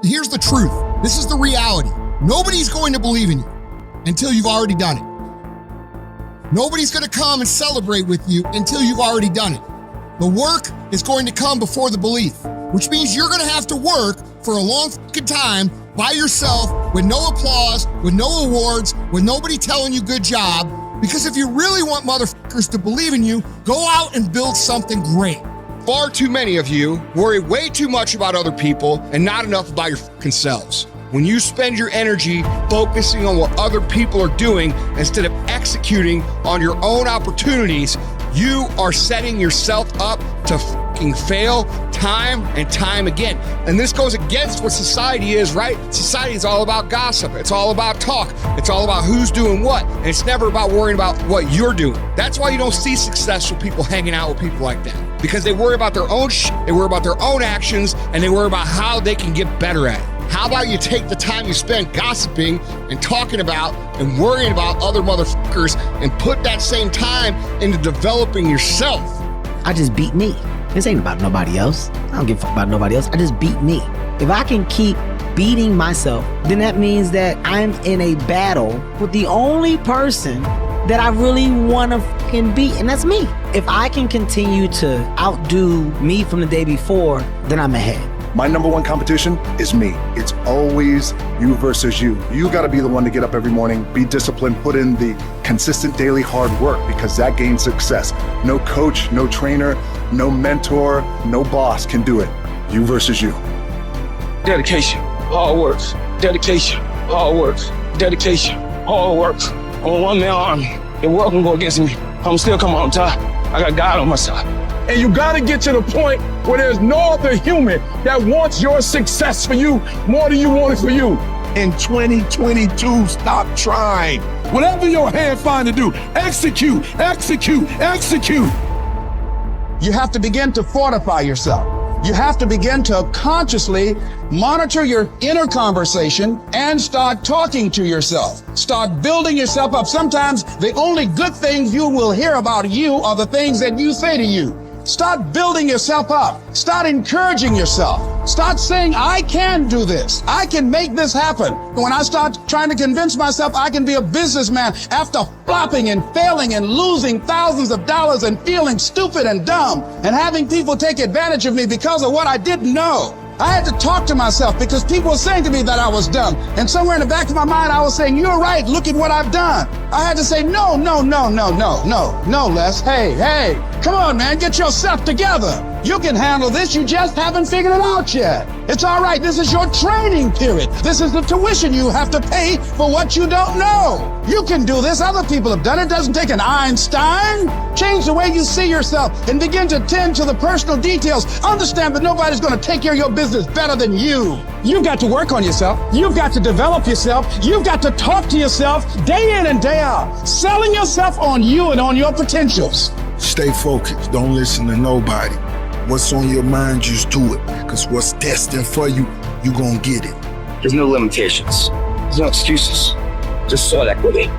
here's the truth. This is the reality. Nobody's going to believe in you until you've already done it. Nobody's going to come and celebrate with you until you've already done it. The work is going to come before the belief, which means you're going to have to work for a long fucking time by yourself with no applause, with no awards, with nobody telling you good job. Because if you really want motherfuckers to believe in you, go out and build something great. Far too many of you worry way too much about other people and not enough about your fucking selves. When you spend your energy focusing on what other people are doing instead of executing on your own opportunities, you are setting yourself up to fucking fail time and time again. And this goes against what society is, right? Society is all about gossip. It's all about talk. It's all about who's doing what. And it's never about worrying about what you're doing. That's why you don't see successful people hanging out with people like that. Because they worry about their own shit, they worry about their own actions, and they worry about how they can get better at it. How about you take the time you spend gossiping and talking about and worrying about other motherfuckers and put that same time into developing yourself? I just beat me. This ain't about nobody else. I don't give a fuck about nobody else. I just beat me. If I can keep beating myself, then that means that I'm in a battle with the only person that I really want to fucking beat, and that's me. If I can continue to outdo me from the day before, then I'm ahead. My number one competition is me. It's always you versus you. You gotta be the one to get up every morning, be disciplined, put in the consistent daily hard work, because that gains success. No coach, no trainer, no mentor, no boss can do it. You versus you. Dedication, hard works. Dedication, hard works. Dedication, hard works. I'm a one-man army. The world can go against me. I'm still coming on top. I got God on my side. And you gotta get to the point where there's no other human that wants your success for you more than you want it for you. In 2022, stop trying. Whatever your hand find to do, execute, execute, execute. You have to begin to fortify yourself. You have to begin to consciously monitor your inner conversation and start talking to yourself. Start building yourself up. Sometimes the only good things you will hear about you are the things that you say to you. Start building yourself up. Start encouraging yourself. Start saying, I can do this. I can make this happen. When I start trying to convince myself I can be a businessman after flopping and failing and losing thousands of dollars and feeling stupid and dumb and having people take advantage of me because of what I didn't know. I had to talk to myself because people were saying to me that I was dumb. And somewhere in the back of my mind, I was saying, you're right. Look at what I've done. I had to say, no, Les. Hey, come on, man. Get yourself together. You can handle this. You just haven't figured it out yet. It's all right. This is your training period. This is the tuition you have to pay for what you don't know. You can do this. Other people have done it. It doesn't take an Einstein. Change the way you see yourself and begin to tend to the personal details. Understand that nobody's going to take care of your business better than you. You've got to work on yourself. You've got to develop yourself. You've got to talk to yourself day in and day out, selling yourself on you and on your potentials. Stay focused. Don't listen to nobody. What's on your mind, just do it. Because what's destined for you, you gonna get it. There's no limitations. There's no excuses. Just sweat equity.